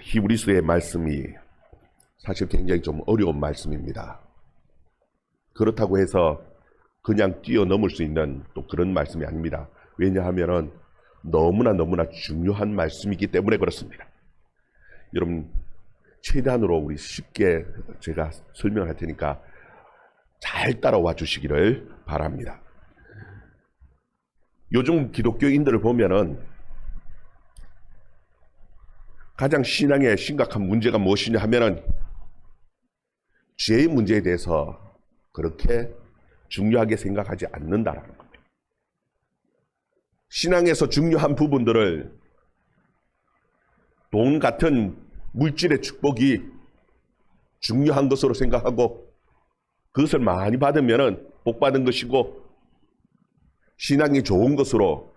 히브리서의 말씀이 사실 굉장히 좀 어려운 말씀입니다. 그렇다고 해서 그냥 뛰어넘을 수 있는 또 그런 말씀이 아닙니다. 왜냐하면 너무나 중요한 말씀이기 때문에 그렇습니다. 여러분, 최대한으로 우리 쉽게 제가 설명할 테니까 잘 따라와 주시기를 바랍니다. 요즘 기독교인들을 보면은 가장 신앙에 심각한 문제가 무엇이냐 하면은 죄의 문제에 대해서 그렇게 중요하게 생각하지 않는다라는 겁니다. 신앙에서 중요한 부분들을 돈 같은 물질의 축복이 중요한 것으로 생각하고 그것을 많이 받으면 복 받은 것이고 신앙이 좋은 것으로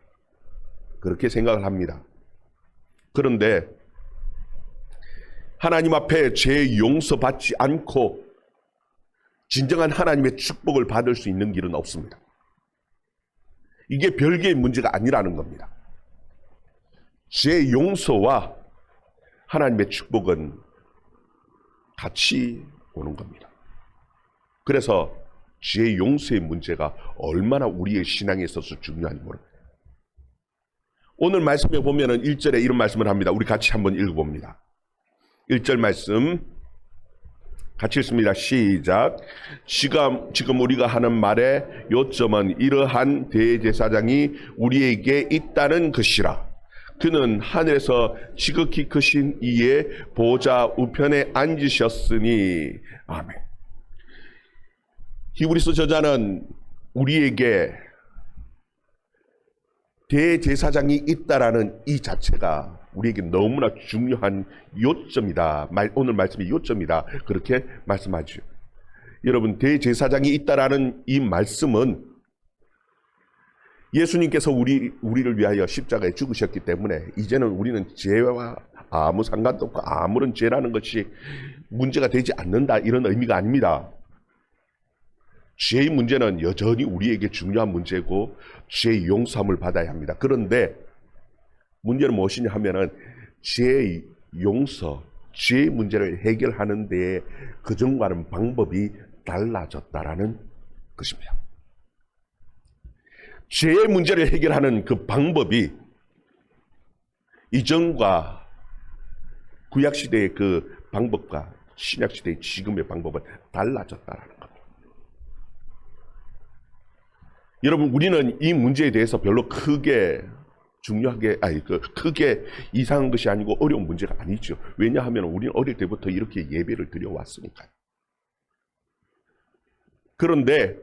그렇게 생각을 합니다. 그런데 하나님 앞에 죄 용서받지 않고 진정한 하나님의 축복을 받을 수 있는 길은 없습니다. 이게 별개의 문제가 아니라는 겁니다. 죄 용서와 하나님의 축복은 같이 오는 겁니다. 그래서 죄 용서의 문제가 얼마나 우리의 신앙에 있어서 중요한지 모릅니다. 오늘 말씀에 보면은 1절에 이런 말씀을 합니다. 우리 같이 한번 읽어봅니다. 1절 말씀 같이 읽습니다. 시작. 지금 우리가 하는 말의 요점은 이러한 대제사장이 우리에게 있다는 것이라. 그는 하늘에서 지극히 크신 이의 보좌 우편에 앉으셨으니. 아멘. 히브리서 저자는 우리에게 대제사장이 있다라는 이 자체가 우리에게 너무나 중요한 요점이다. 오늘 말씀이 요점이다. 그렇게 말씀하죠. 여러분, 대제사장이 있다라는 이 말씀은 예수님께서 우리를 위하여 십자가에 죽으셨기 때문에 이제는 우리는 죄와 아무 상관도 없고 아무런 죄라는 것이 문제가 되지 않는다, 이런 의미가 아닙니다. 죄의 문제는 여전히 우리에게 중요한 문제고 죄의 용서함을 받아야 합니다. 그런데 문제는 무엇이냐 하면은 죄의 용서, 죄의 문제를 해결하는 데에 그전과는 방법이 달라졌다라는 것입니다. 죄의 문제를 해결하는 그 방법이 이전과 구약시대의 그 방법과 신약시대의 지금의 방법은 달라졌다라는 겁니다. 여러분, 우리는 이 문제에 대해서 별로 크게 크게 이상한 것이 아니고 어려운 문제가 아니죠. 왜냐하면 우리는 어릴 때부터 이렇게 예배를 드려왔으니까요. 그런데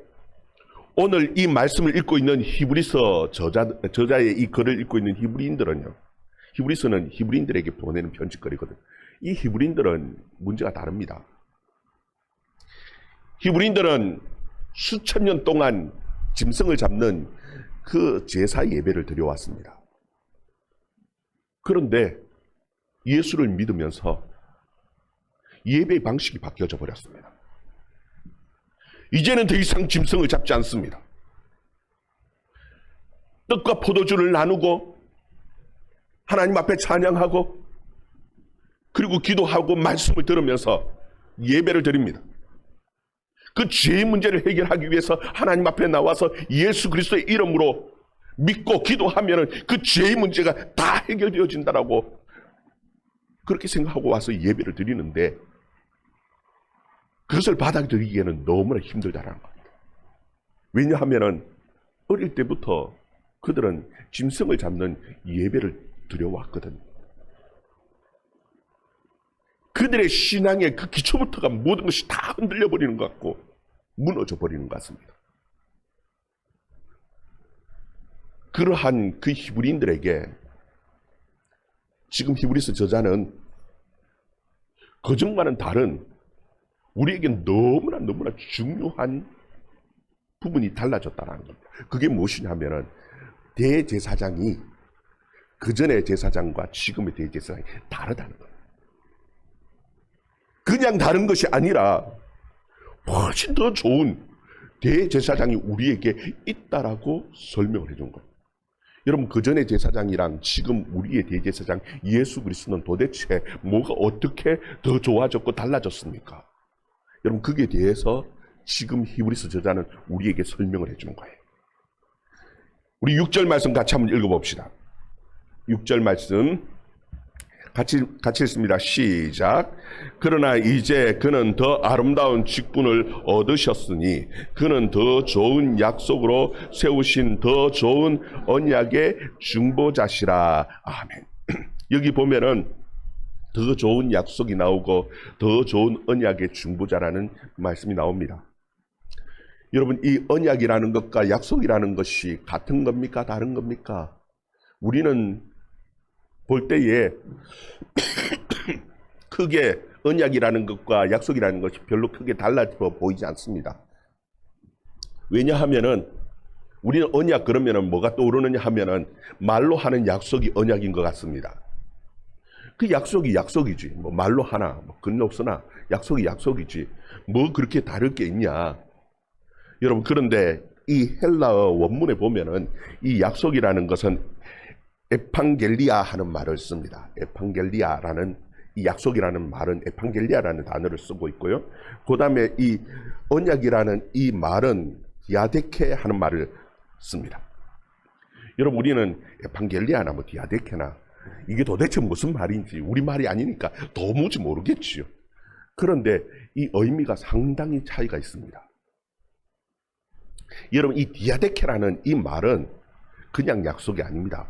오늘 이 말씀을 읽고 있는 히브리서 저자의 이 글을 읽고 있는 히브리인들은요, 히브리서는 히브리인들에게 보내는 편지거리거든요. 이 히브리인들은 문제가 다릅니다. 히브리인들은 수천 년 동안 짐승을 잡는 그 제사 예배를 드려왔습니다. 그런데 예수를 믿으면서 예배의 방식이 바뀌어져 버렸습니다. 이제는 더 이상 짐승을 잡지 않습니다. 떡과 포도주를 나누고 하나님 앞에 찬양하고 그리고 기도하고 말씀을 들으면서 예배를 드립니다. 그 죄의 문제를 해결하기 위해서 하나님 앞에 나와서 예수 그리스도의 이름으로 믿고 기도하면 그 죄의 문제가 다 해결되어진다라고 그렇게 생각하고 와서 예배를 드리는데 그것을 받아들이기에는 너무나 힘들다라는 겁니다. 왜냐하면 어릴 때부터 그들은 짐승을 잡는 예배를 드려왔거든요. 그들의 신앙의 그 기초부터가 모든 것이 다 흔들려 버리는 것 같고 무너져 버리는 것 같습니다. 그러한 그 히브리인들에게 지금 히브리서 저자는 그전과는 다른 우리에게 너무나 중요한 부분이 달라졌다는 겁니다. 그게 무엇이냐면은 대제사장이 그전의 제사장과 지금의 대제사장이 다르다는 거예요. 그냥 다른 것이 아니라 훨씬 더 좋은 대제사장이 우리에게 있다라고 설명을 해준 거예요. 여러분, 그 전에 제사장이랑 지금 우리의 대제사장 예수 그리스도는 도대체 뭐가 어떻게 더 좋아졌고 달라졌습니까? 여러분, 그게 대해서 지금 히브리서 저자는 우리에게 설명을 해주는 거예요. 우리 6절 말씀 같이 한번 읽어봅시다. 6절 말씀 같이 읽습니다. 시작. 그러나 이제 그는 더 아름다운 직분을 얻으셨으니 그는 더 좋은 약속으로 세우신 더 좋은 언약의 중보자시라. 아멘. 여기 보면은 더 좋은 약속이 나오고 더 좋은 언약의 중보자라는 말씀이 나옵니다. 여러분, 이 언약이라는 것과 약속이라는 것이 같은 겁니까? 다른 겁니까? 우리는 볼 때에 크게 언약이라는 것과 약속이라는 것이 별로 크게 달라 보이지 않습니다. 왜냐하면은 우리는 언약 그러면은 뭐가 떠오르느냐 하면은 말로 하는 약속이 언약인 것 같습니다. 그 약속이 약속이지. 뭐 말로 하나, 뭐 근로 없으나 약속이 약속이지. 뭐 그렇게 다를 게 있냐. 여러분, 그런데 이 헬라어 원문에 보면은 이 약속이라는 것은 에판겔리아 하는 말을 씁니다. 에판겔리아라는 이 약속이라는 말은 에판겔리아라는 단어를 쓰고 있고요. 그 다음에 이 언약이라는 이 말은 디아데케 하는 말을 씁니다. 여러분, 우리는 에판겔리아나 뭐 디아데케나 이게 도대체 무슨 말인지 우리 말이 아니니까 도무지 모르겠지요. 그런데 이 의미가 상당히 차이가 있습니다. 여러분, 이 디아데케라는 이 말은 그냥 약속이 아닙니다.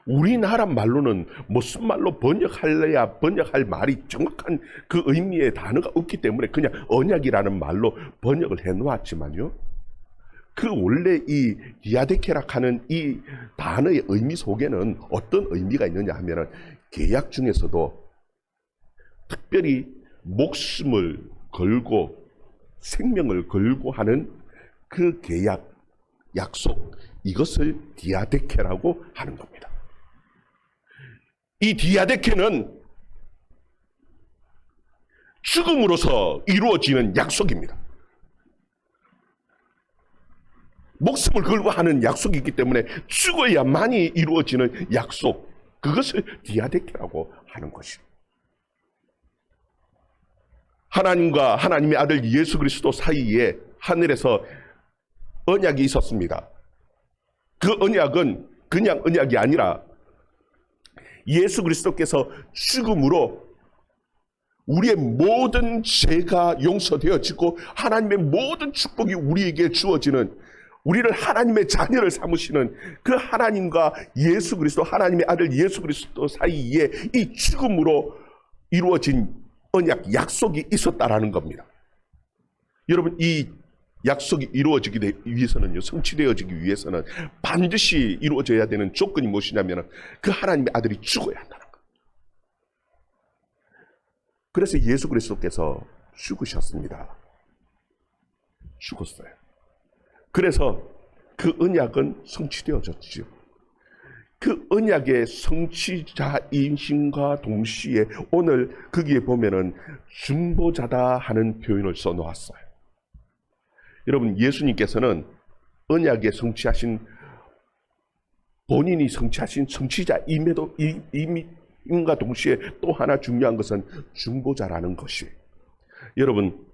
우리나라 말로는 무슨 말로 번역할래야 번역할 말이 정확한 그 의미의 단어가 없기 때문에 그냥 언약이라는 말로 번역을 해놓았지만요, 그 원래 이 디아데케락 하는 이 단어의 의미 속에는 어떤 의미가 있느냐 하면은 계약 중에서도 특별히 목숨을 걸고 생명을 걸고 하는 그 계약, 약속, 이것을 디아데케라고 하는 겁니다. 이 디아데케는 죽음으로서 이루어지는 약속입니다. 목숨을 걸고 하는 약속이 있기 때문에 죽어야만이 이루어지는 약속, 그것을 디아데케라고 하는 것이에요. 하나님과 하나님의 아들 예수 그리스도 사이에 하늘에서 언약이 있었습니다. 그 언약은 그냥 언약이 아니라 예수 그리스도께서 죽음으로 우리의 모든 죄가 용서되어지고 하나님의 모든 축복이 우리에게 주어지는, 우리를 하나님의 자녀를 삼으시는 그 하나님과 예수 그리스도, 하나님의 아들 예수 그리스도 사이에 이 죽음으로 이루어진 언약, 약속이 있었다라는 겁니다. 여러분, 이 약속이 이루어지기 위해서는요, 성취되어지기 위해서는 반드시 이루어져야 되는 조건이 무엇이냐면 그 하나님의 아들이 죽어야 한다는 겁니다. 그래서 예수 그리스도께서 죽으셨습니다. 죽었어요. 그래서 그 언약은 성취되어졌지요. 그 언약의 성취자이심과 동시에 오늘 거기에 보면은 중보자다 하는 표현을 써놓았어요. 여러분, 예수님께서는 언약에 성취하신, 본인이 성취하신 성취자임에도 임과 동시에 또 하나 중요한 것은 중보자라는 것이, 여러분,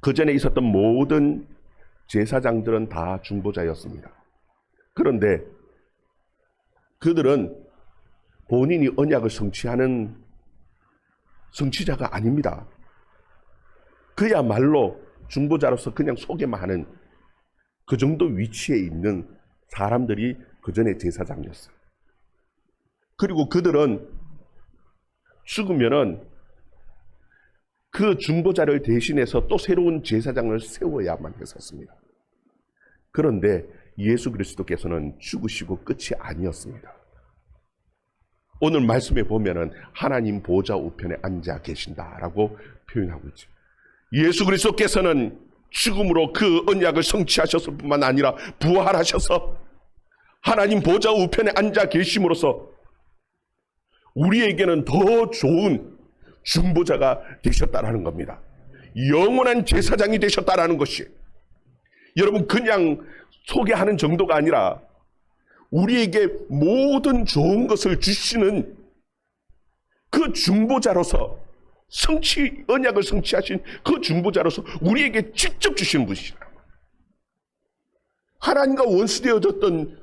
그 전에 있었던 모든 제사장들은 다 중보자였습니다. 그런데 그들은 본인이 언약을 성취하는 성취자가 아닙니다. 그야말로 중보자로서 그냥 소개만 하는 그 정도 위치에 있는 사람들이 그 전에 제사장이었어요. 그리고 그들은 죽으면은 그 중보자를 대신해서 또 새로운 제사장을 세워야만 했었습니다. 그런데 예수 그리스도께서는 죽으시고 끝이 아니었습니다. 오늘 말씀에 보면은 하나님 보좌 우편에 앉아 계신다라고 표현하고 있죠. 예수 그리스도께서는 죽음으로 그 언약을 성취하셨을 뿐만 아니라 부활하셔서 하나님 보좌 우편에 앉아 계심으로써 우리에게는 더 좋은 중보자가 되셨다라는 겁니다. 영원한 제사장이 되셨다라는 것이, 여러분, 그냥 소개하는 정도가 아니라 우리에게 모든 좋은 것을 주시는 그 중보자로서 언약을 성취하신 그 중보자로서 우리에게 직접 주시는 분이시라. 하나님과 원수되어졌던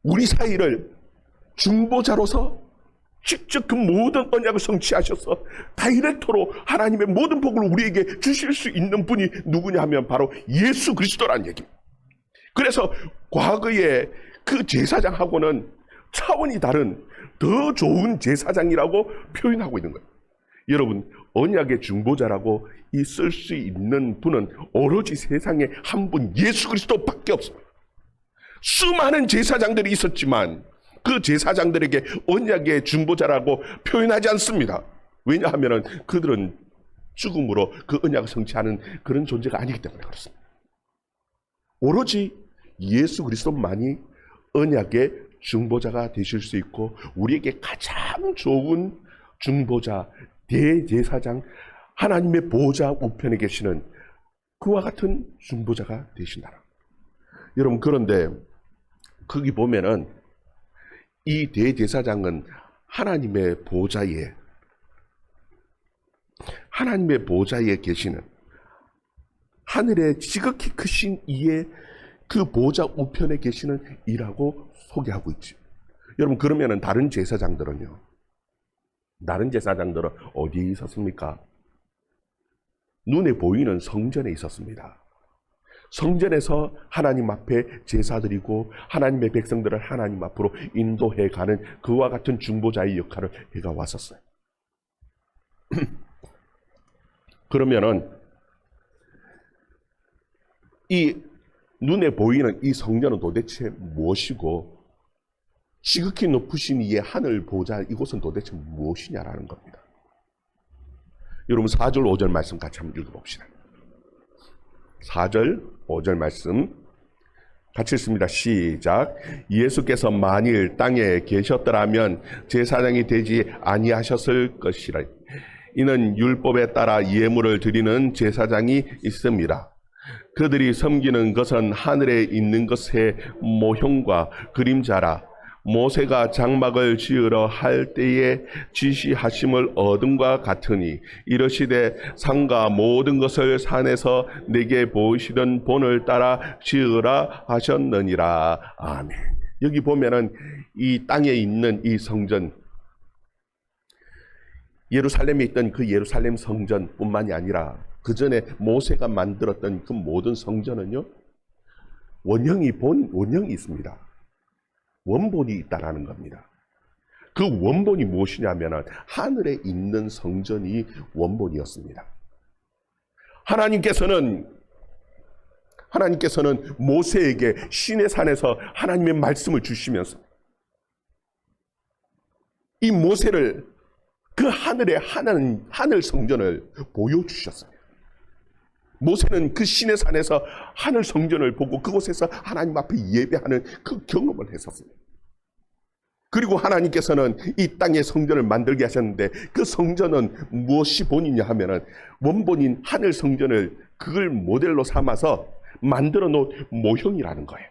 우리 사이를 중보자로서 직접 그 모든 언약을 성취하셔서 다이렉트로 하나님의 모든 복을 우리에게 주실 수 있는 분이 누구냐 하면 바로 예수 그리스도라는 얘기입니다. 그래서 과거의 그 제사장하고는 차원이 다른 더 좋은 제사장이라고 표현하고 있는 거예요. 여러분, 언약의 중보자라고 있을 수 있는 분은 오로지 세상에 한 분 예수 그리스도밖에 없습니다. 수많은 제사장들이 있었지만 그 제사장들에게 언약의 중보자라고 표현하지 않습니다. 왜냐하면 그들은 죽음으로 그 언약을 성취하는 그런 존재가 아니기 때문에 그렇습니다. 오로지 예수 그리스도만이 언약의 중보자가 되실 수 있고 우리에게 가장 좋은 중보자, 대제사장, 하나님의 보좌 우편에 계시는 그와 같은 중보자가 되신다. 여러분, 그런데 거기 보면은 이 대제사장은 하나님의 보좌에 계시는 하늘의 지극히 크신 이의 그 보좌 우편에 계시는 이라고 소개하고 있죠. 여러분, 그러면은 다른 제사장들은 어디에 있었습니까? 눈에 보이는 성전에 있었습니다. 성전에서 하나님 앞에 제사드리고 하나님의 백성들을 하나님 앞으로 인도해가는 그와 같은 중보자의 역할을 해가 왔었어요. 그러면은 이 눈에 보이는 이 성전은 도대체 무엇이고 지극히 높으신 이의 하늘 보좌 이곳은 도대체 무엇이냐라는 겁니다. 여러분, 4절 5절 말씀 같이 한번 읽어봅시다. 4절 5절 말씀 같이 읽습니다. 시작. 예수께서 만일 땅에 계셨더라면 제사장이 되지 아니하셨을 것이라. 이는 율법에 따라 예물을 드리는 제사장이 있습니다. 그들이 섬기는 것은 하늘에 있는 것의 모형과 그림자라. 모세가 장막을 지으러 할 때에 지시하심을 얻음과 같으니 이르시되 산과 모든 것을 산에서 내게 보이시던 본을 따라 지으라 하셨느니라. 아멘. 여기 보면은 이 땅에 있는 이 성전, 예루살렘에 있던 그 예루살렘 성전뿐만이 아니라 그 전에 모세가 만들었던 그 모든 성전은요, 원형이 있습니다. 원본이 있다라는 겁니다. 그 원본이 무엇이냐면 하늘에 있는 성전이 원본이었습니다. 하나님께서는 모세에게 시내산에서 하나님의 말씀을 주시면서 이 모세를 그 하늘의 하늘 성전을 보여주셨습니다. 모세는 그 시내산에서 하늘 성전을 보고 그곳에서 하나님 앞에 예배하는 그 경험을 했었습니다. 그리고 하나님께서는 이 땅에 성전을 만들게 하셨는데 그 성전은 무엇이 본이냐 하면은 원본인 하늘 성전을 그걸 모델로 삼아서 만들어 놓은 모형이라는 거예요.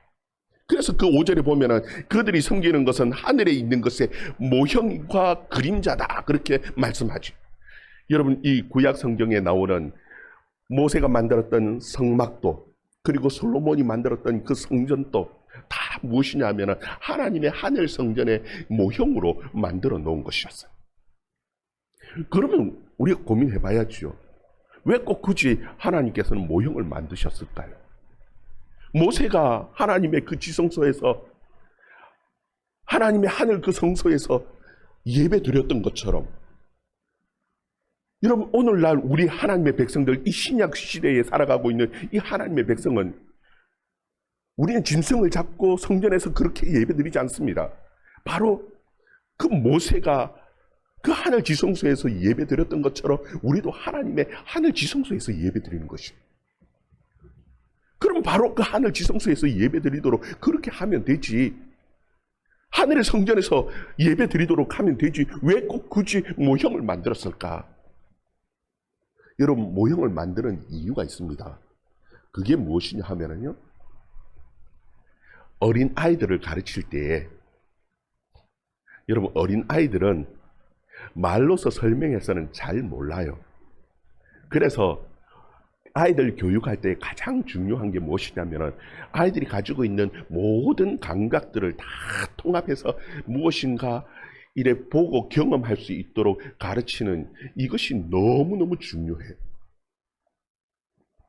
그래서 그 5절에 보면은 그들이 섬기는 것은 하늘에 있는 것의 모형과 그림자다 그렇게 말씀하죠. 여러분, 이 구약 성경에 나오는 모세가 만들었던 성막도 그리고 솔로몬이 만들었던 그 성전도 다 무엇이냐 하면 하나님의 하늘 성전의 모형으로 만들어 놓은 것이었어요. 그러면 우리가 고민해 봐야죠. 왜 꼭 굳이 하나님께서는 모형을 만드셨을까요? 모세가 하나님의 그 지성소에서 하나님의 하늘 그 성소에서 예배 드렸던 것처럼 여러분, 오늘날 우리 하나님의 백성들, 이 신약 시대에 살아가고 있는 이 하나님의 백성은 우리는 짐승을 잡고 성전에서 그렇게 예배드리지 않습니다. 바로 그 모세가 그 하늘 지성소에서 예배드렸던 것처럼 우리도 하나님의 하늘 지성소에서 예배드리는 것입니다. 그럼 바로 그 하늘 지성소에서 예배드리도록 그렇게 하면 되지. 하늘의 성전에서 예배드리도록 하면 되지. 왜 꼭 굳이 모형을 만들었을까? 여러분, 모형을 만드는 이유가 있습니다. 그게 무엇이냐 하면은요, 어린 아이들을 가르칠 때에 여러분 어린 아이들은 말로서 설명해서는 잘 몰라요. 그래서 아이들 교육할 때 가장 중요한 게 무엇이냐면 아이들이 가지고 있는 모든 감각들을 다 통합해서 무엇인가 이래 보고 경험할 수 있도록 가르치는 이것이 너무너무 중요해요.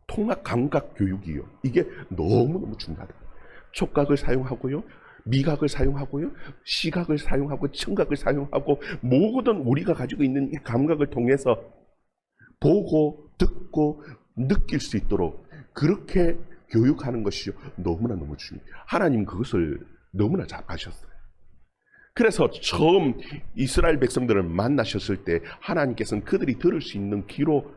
통합 감각 교육이요. 이게 너무너무 중요하다. 촉각을 사용하고요. 미각을 사용하고요. 시각을 사용하고 청각을 사용하고 모든 우리가 가지고 있는 이 감각을 통해서 보고 듣고 느낄 수 있도록 그렇게 교육하는 것이 너무나 너무 중요해요. 하나님 그것을 너무나 잘 아셨어요. 그래서 처음 이스라엘 백성들을 만나셨을 때 하나님께서는 그들이 들을 수 있는 귀로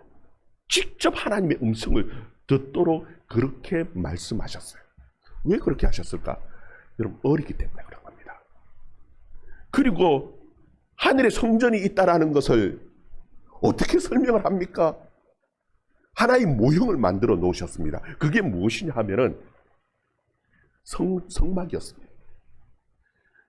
직접 하나님의 음성을 듣도록 그렇게 말씀하셨어요. 왜 그렇게 하셨을까? 여러분 어리기 때문에 그런 겁니다. 그리고 하늘에 성전이 있다라는 것을 어떻게 설명을 합니까? 하나의 모형을 만들어 놓으셨습니다. 그게 무엇이냐 하면은 성막이었습니다.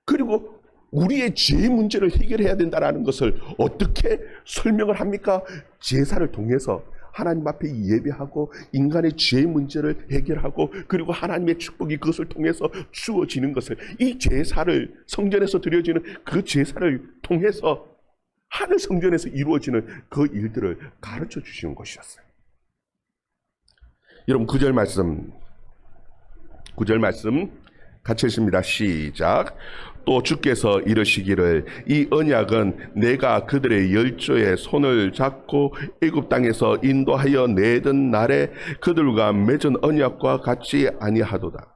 그리고 우리의 죄의 문제를 해결해야 된다는 것을 어떻게 설명을 합니까? 제사를 통해서 하나님 앞에 예배하고 인간의 죄의 문제를 해결하고 그리고 하나님의 축복이 그것을 통해서 주어지는 것을 이 제사를 성전에서 드려지는 그 제사를 통해서 하늘 성전에서 이루어지는 그 일들을 가르쳐 주시는 것이었어요. 여러분 9절 말씀 같이 읽습니다. 시작. 또 주께서 이르시기를 이 언약은 내가 그들의 열조의 손을 잡고 애굽 땅에서 인도하여 내던 날에 그들과 맺은 언약과 같지 아니하도다.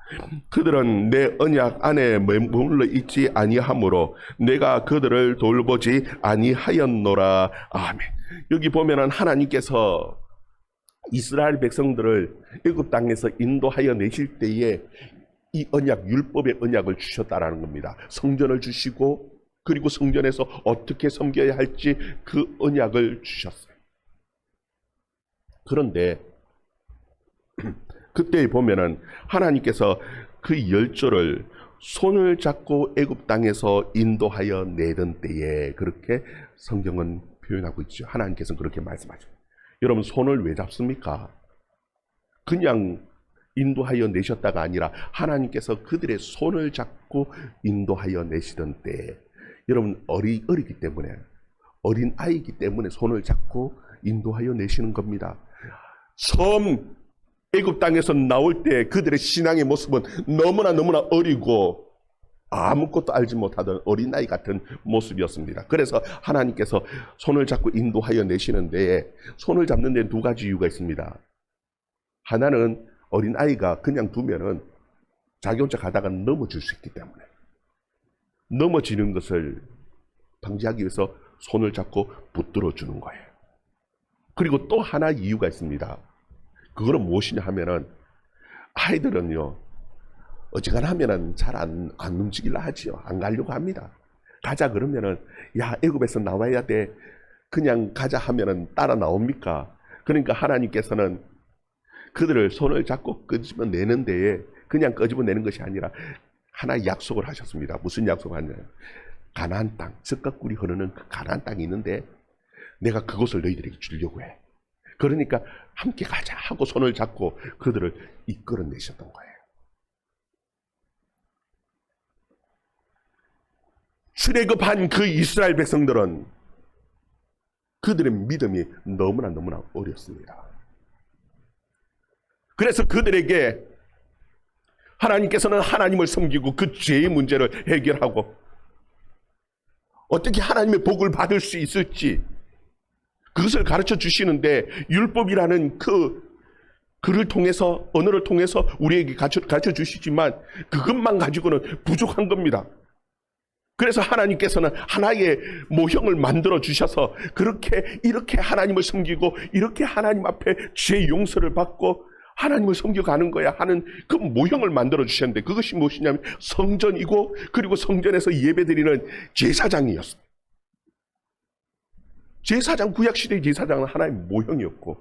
그들은 내 언약 안에 머물러 있지 아니하므로 내가 그들을 돌보지 아니하였노라. 아멘. 여기 보면은 하나님께서 이스라엘 백성들을 애굽 땅에서 인도하여 내실 때에 이 언약, 율법의 언약을 주셨다라는 겁니다. 성전을 주시고 그리고 성전에서 어떻게 섬겨야 할지 그 언약을 주셨어요. 그런데 그때 보면은 하나님께서 그 열조를 손을 잡고 애굽 땅에서 인도하여 내던 때에 그렇게 성경은 표현하고 있죠. 하나님께서는 그렇게 말씀하죠. 여러분 손을 왜 잡습니까? 그냥 인도하여 내셨다가 아니라 하나님께서 그들의 손을 잡고 인도하여 내시던 때 여러분 어리기 때문에 어린 아이이기 때문에 손을 잡고 인도하여 내시는 겁니다. 처음 애굽 땅에서 나올 때 그들의 신앙의 모습은 너무나 어리고 아무것도 알지 못하던 어린아이 같은 모습이었습니다. 그래서 하나님께서 손을 잡고 인도하여 내시는데 손을 잡는 데 두 가지 이유가 있습니다. 하나는 어린아이가 그냥 두면은 자기 혼자 가다가 넘어질 수 있기 때문에 넘어지는 것을 방지하기 위해서 손을 잡고 붙들어 주는 거예요. 그리고 또 하나 이유가 있습니다. 그거는 무엇이냐 하면은 아이들은요 어지간하면은 잘 안 움직이려 하지요. 안 가려고 합니다. 가자 그러면은 야 애굽에서 나와야 돼. 그냥 가자 하면은 따라 나옵니까? 그러니까 하나님께서는 그들을 손을 잡고 끄집어 내는 데에 그냥 끄집어 내는 것이 아니라 하나의 약속을 하셨습니다. 무슨 약속을 하냐면 가나안 땅, 젖과 꿀이 흐르는 그 가나안 땅이 있는데 내가 그곳을 너희들에게 주려고 해. 그러니까 함께 가자 하고 손을 잡고 그들을 이끌어내셨던 거예요. 출애굽한 그 이스라엘 백성들은 그들의 믿음이 너무나 어렸습니다. 그래서 그들에게 하나님께서는 하나님을 섬기고 그 죄의 문제를 해결하고 어떻게 하나님의 복을 받을 수 있을지 그것을 가르쳐 주시는데 율법이라는 글을 통해서 언어를 통해서 우리에게 가르쳐 주시지만 그것만 가지고는 부족한 겁니다. 그래서 하나님께서는 하나의 모형을 만들어 주셔서 이렇게 하나님을 섬기고 이렇게 하나님 앞에 죄 용서를 받고 하나님을 섬겨가는 거야 하는 그 모형을 만들어 주셨는데 그것이 무엇이냐면 성전이고 그리고 성전에서 예배드리는 제사장이었습니다. 제사장, 구약시대의 제사장은 하나의 모형이었고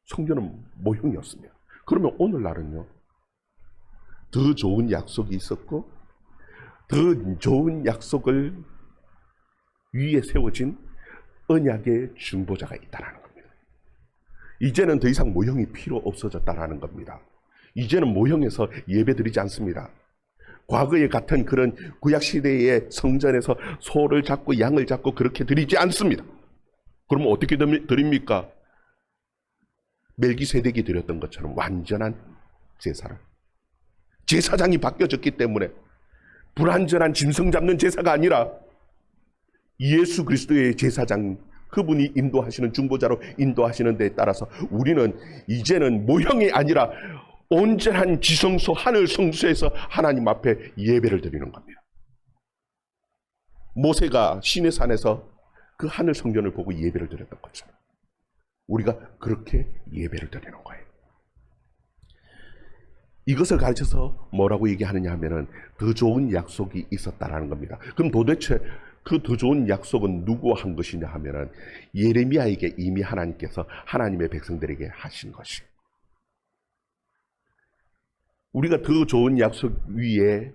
성전은 모형이었습니다. 그러면 오늘날은요 더 좋은 약속이 있었고 더 좋은 약속을 위에 세워진 언약의 중보자가 있다는 겁니다. 이제는 더 이상 모형이 필요 없어졌다는 겁니다. 이제는 모형에서 예배드리지 않습니다. 과거에 같은 그런 구약시대의 성전에서 소를 잡고 양을 잡고 그렇게 드리지 않습니다. 그러면 어떻게 드립니까? 멜기세덱이 드렸던 것처럼 완전한 제사를. 제사장이 바뀌어졌기 때문에 불완전한 짐승 잡는 제사가 아니라 예수 그리스도의 제사장, 그분이 인도하시는 중보자로 인도하시는 데에 따라서 우리는 이제는 모형이 아니라 온전한 지성소 하늘 성소에서 하나님 앞에 예배를 드리는 겁니다. 모세가 시내산에서 그 하늘 성전을 보고 예배를 드렸던 것처럼 우리가 그렇게 예배를 드리는 거예요. 이것을 가르쳐서 뭐라고 얘기하느냐 하면은 더 좋은 약속이 있었다라는 겁니다. 그럼 도대체 그 더 좋은 약속은 누구와 한 것이냐 하면은 예레미야에게 이미 하나님께서 하나님의 백성들에게 하신 것이. 우리가 더 좋은 약속 위에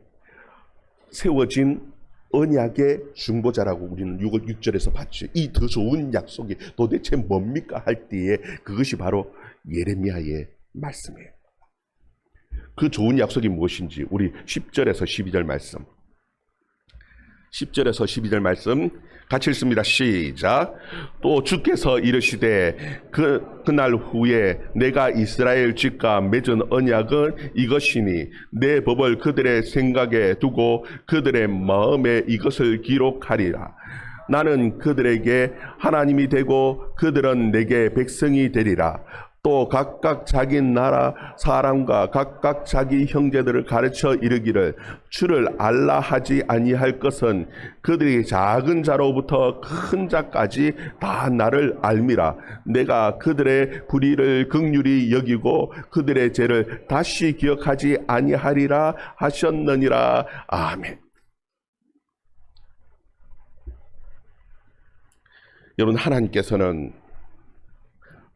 세워진 언약의 중보자라고 우리는 6절에서 봤죠. 이 더 좋은 약속이 도대체 뭡니까 할 때에 그것이 바로 예레미야의 말씀이에요. 그 좋은 약속이 무엇인지 우리 10절에서 12절 말씀, 10절에서 12절 말씀 같이 읽습니다. 시작. 또 주께서 이르시되 그날 후에 내가 이스라엘 집과 맺은 언약은 이것이니 내 법을 그들의 생각에 두고 그들의 마음에 이것을 기록하리라. 나는 그들에게 하나님이 되고 그들은 내게 백성이 되리라. 또 각각 자기 나라 사람과 각각 자기 형제들을 가르쳐 이르기를 주를 알라 하지 아니할 것은 그들이 작은 자로부터 큰 자까지 다 나를 알미라. 내가 그들의 불의를 긍휼히 여기고 그들의 죄를 다시 기억하지 아니하리라 하셨느니라. 아멘. 여러분, 하나님께서는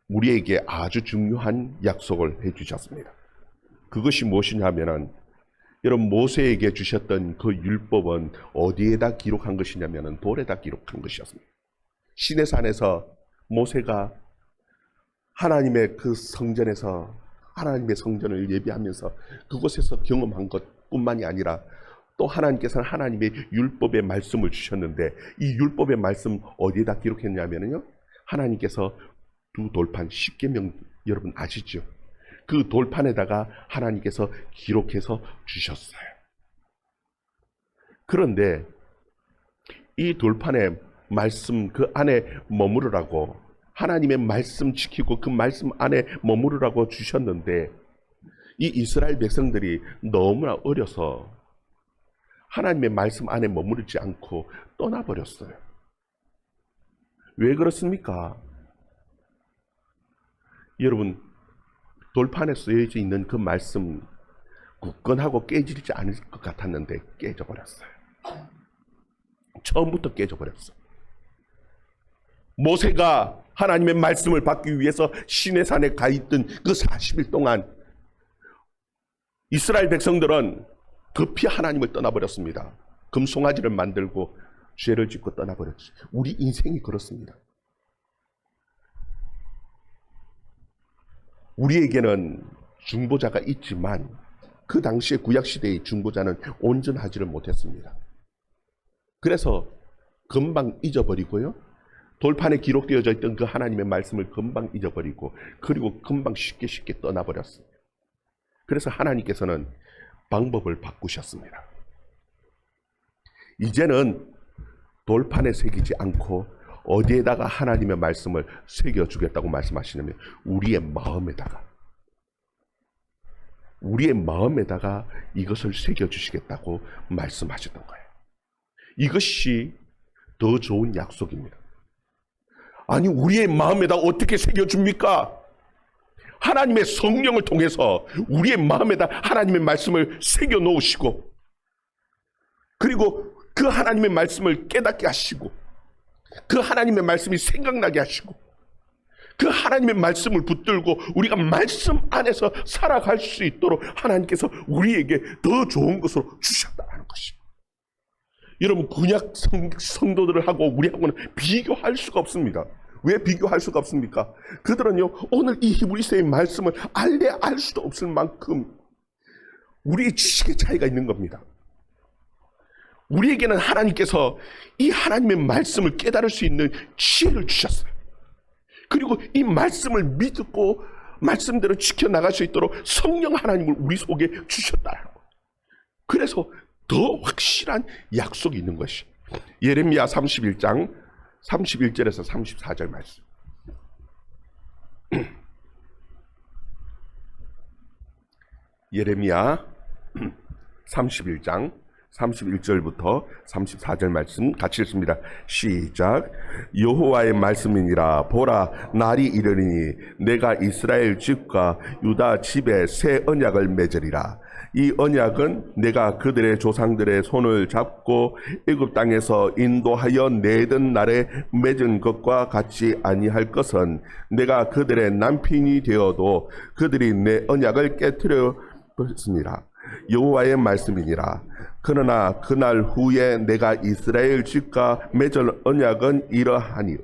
우리에게 아주 중요한 약속을 해주셨습니다. 그것이 무엇이냐면은 여러분, 모세에게 주셨던 그 율법은 어디에다 기록한 것이냐면은 돌에다 기록한 것이었습니다. 시내산에서 모세가 하나님의 그 성전에서 하나님의 성전을 예배하면서 그곳에서 경험한 것뿐만이 아니라 또 하나님께서는 하나님의 율법의 말씀을 주셨는데 이 율법의 말씀 어디에다 기록했냐면요, 하나님께서 두 돌판, 십계명 여러분 아시죠? 그 돌판에다가 하나님께서 기록해서 주셨어요. 그런데 이 돌판의 말씀 그 안에 머무르라고, 하나님의 말씀 지키고 그 말씀 안에 머무르라고 주셨는데 이 이스라엘 백성들이 너무나 어려서 하나님의 말씀 안에 머무르지 않고 떠나버렸어요. 왜 그렇습니까? 여러분, 돌판에 쓰여져 있는 그 말씀 굳건하고 깨지지 않을 것 같았는데 깨져버렸어요. 처음부터 깨져버렸어요. 모세가 하나님의 말씀을 받기 위해서 시내산에 가 있던 그 40일 동안 이스라엘 백성들은 급히 하나님을 떠나버렸습니다. 금송아지를 만들고 죄를 짓고 떠나버렸어요. 우리 인생이 그렇습니다. 우리에게는 중보자가 있지만 그 당시에 구약시대의 중보자는 온전하지를 못했습니다. 그래서 금방 잊어버리고요, 돌판에 기록되어져 있던 그 하나님의 말씀을 금방 잊어버리고 그리고 금방 쉽게 떠나버렸습니다. 그래서 하나님께서는 방법을 바꾸셨습니다. 이제는 돌판에 새기지 않고 어디에다가 하나님의 말씀을 새겨주겠다고 말씀하시냐면 우리의 마음에다가 이것을 새겨주시겠다고 말씀하셨던 거예요. 이것이 더 좋은 약속입니다. 아니, 우리의 마음에다 어떻게 새겨줍니까? 하나님의 성령을 통해서 우리의 마음에다 하나님의 말씀을 새겨 놓으시고 그리고 그 하나님의 말씀을 깨닫게 하시고 그 하나님의 말씀이 생각나게 하시고 그 하나님의 말씀을 붙들고 우리가 말씀 안에서 살아갈 수 있도록 하나님께서 우리에게 더 좋은 것으로 주셨다는 것입니다. 여러분, 구약 성도들을 하고 우리하고는 비교할 수가 없습니다. 왜 비교할 수가 없습니까? 그들은요, 오늘 이 히브리서의 말씀을 알래 알 수도 없을 만큼 우리의 지식의 차이가 있는 겁니다. 우리에게는 하나님께서 이 하나님의 말씀을 깨달을 수 있는 지혜를 주셨어요. 그리고 이 말씀을 믿고 말씀대로 지켜나갈 수 있도록 성령 하나님을 우리 속에 주셨다는 거예요. 그래서 더 확실한 약속이 있는 것이 예레미야 31장 31절에서 34절 말씀. 예레미야 31장 31절부터 34절 말씀 같이 읽습니다. 시작. 여호와의 말씀이니라. 보라, 날이 이르리니 내가 이스라엘 집과 유다 집에 새 언약을 맺으리라. 이 언약은 내가 그들의 조상들의 손을 잡고 애굽 땅에서 인도하여 내던 날에 맺은 것과 같이 아니할 것은 내가 그들의 남편이 되어도 그들이 내 언약을 깨뜨려 버렸습니다. 여호와의 말씀이니라. 그러나 그날 후에 내가 이스라엘 집과 맺을 언약은 이러하니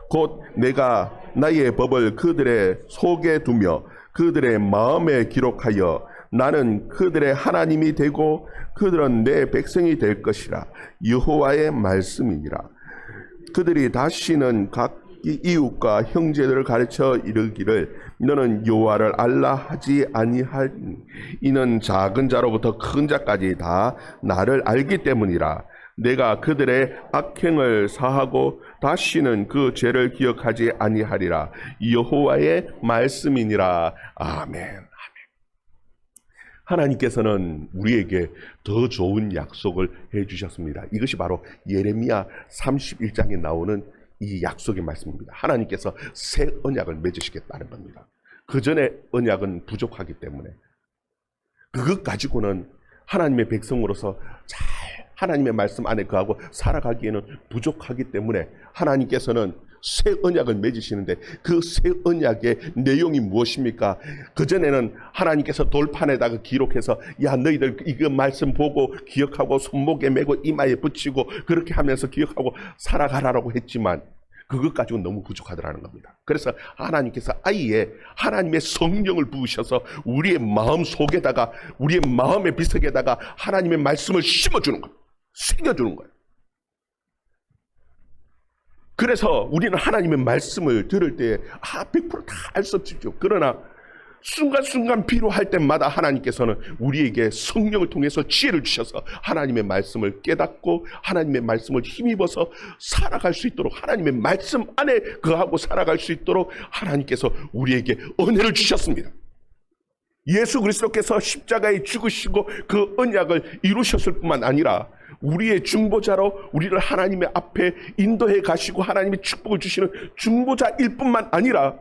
곧 내가 나의 법을 그들의 속에 두며 그들의 마음에 기록하여 나는 그들의 하나님이 되고 그들은 내 백성이 될 것이라. 여호와의 말씀이니라. 그들이 다시는 각 이웃과 형제들을 가르쳐 이르기를 너는 여호와를 알라 하지 아니하니 이는 작은 자로부터 큰 자까지 다 나를 알기 때문이라. 내가 그들의 악행을 사하고 다시는 그 죄를 기억하지 아니하리라. 여호와의 말씀이니라. 아멘. 하나님께서는 우리에게 더 좋은 약속을 해주셨습니다. 이것이 바로 예레미야 31장에 나오는 이 약속의 말씀입니다. 하나님께서 새 언약을 맺으시겠다는 겁니다. 그 전에 언약은 부족하기 때문에 그것 가지고는 하나님의 백성으로서 잘 하나님의 말씀 안에 거하고 살아가기에는 부족하기 때문에 하나님께서는 새 언약을 맺으시는데 그 새 언약의 내용이 무엇입니까? 그전에는 하나님께서 돌판에다가 기록해서 야 너희들 이거 말씀 보고 기억하고 손목에 메고 이마에 붙이고 그렇게 하면서 기억하고 살아가라고 했지만 그것 가지고 너무 부족하더라는 겁니다. 그래서 하나님께서 아예 하나님의 성령을 부으셔서 우리의 마음 속에다가 우리의 마음의 비석에다가 하나님의 말씀을 심어주는 거예요. 새겨주는 거예요. 그래서 우리는 하나님의 말씀을 들을 때 100% 다 알 수 없죠. 그러나 순간순간 필요할 때마다 하나님께서는 우리에게 성령을 통해서 지혜를 주셔서 하나님의 말씀을 깨닫고 하나님의 말씀을 힘입어서 살아갈 수 있도록 하나님의 말씀 안에 거하고 살아갈 수 있도록 하나님께서 우리에게 은혜를 주셨습니다. 예수 그리스도께서 십자가에 죽으시고 그 언약을 이루셨을 뿐만 아니라 우리의 중보자로 우리를 하나님의 앞에 인도해 가시고 하나님의 축복을 주시는 중보자일 뿐만 아니라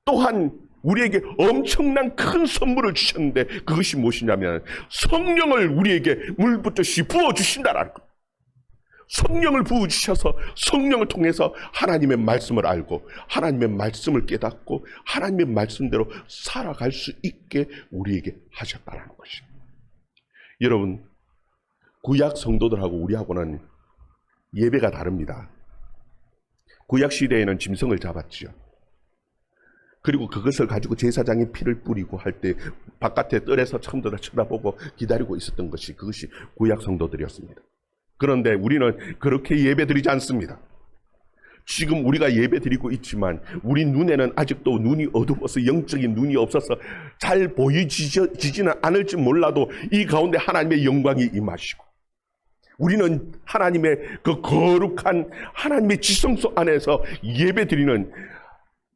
또한 우리에게 엄청난 큰 선물을 주셨는데 그것이 무엇이냐면 성령을 우리에게 물붓듯이 부어주신다라는 것. 성령을 부어주셔서 성령을 통해서 하나님의 말씀을 알고 하나님의 말씀을 깨닫고 하나님의 말씀대로 살아갈 수 있게 우리에게 하셨다는 것입니다. 여러분, 구약 성도들하고 우리하고는 예배가 다릅니다. 구약 시대에는 짐승을 잡았지요. 그리고 그것을 가지고 제사장의 피를 뿌리고 할 때 바깥에 뜰에서 처음부터 쳐다보고 기다리고 있었던 것이 그것이 구약 성도들이었습니다. 그런데 우리는 그렇게 예배드리지 않습니다. 지금 우리가 예배드리고 있지만 우리 눈에는 아직도 눈이 어두워서 영적인 눈이 없어서 잘 보이지는 않을지 몰라도 이 가운데 하나님의 영광이 임하시고 우리는 하나님의 그 거룩한 하나님의 지성소 안에서 예배드리는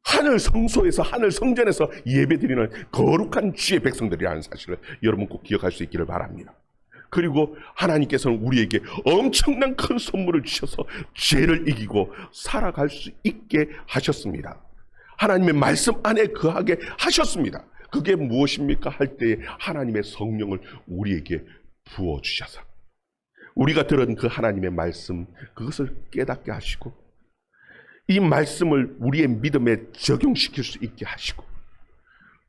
하늘 성소에서 하늘 성전에서 예배드리는 거룩한 주의 백성들이라는 사실을 여러분 꼭 기억할 수 있기를 바랍니다. 그리고 하나님께서는 우리에게 엄청난 큰 선물을 주셔서 죄를 이기고 살아갈 수 있게 하셨습니다. 하나님의 말씀 안에 거하게 하셨습니다. 그게 무엇입니까? 할 때에 하나님의 성령을 우리에게 부어주셔서 우리가 들은 그 하나님의 말씀 그것을 깨닫게 하시고 이 말씀을 우리의 믿음에 적용시킬 수 있게 하시고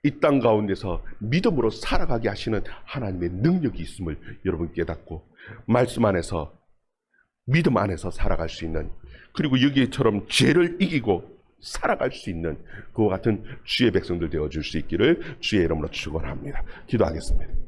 이 땅 가운데서 믿음으로 살아가게 하시는 하나님의 능력이 있음을 여러분 깨닫고 말씀 안에서 믿음 안에서 살아갈 수 있는, 그리고 여기처럼 죄를 이기고 살아갈 수 있는 그와 같은 주의 백성들 되어줄 수 있기를 주의 이름으로 축원합니다. 기도하겠습니다.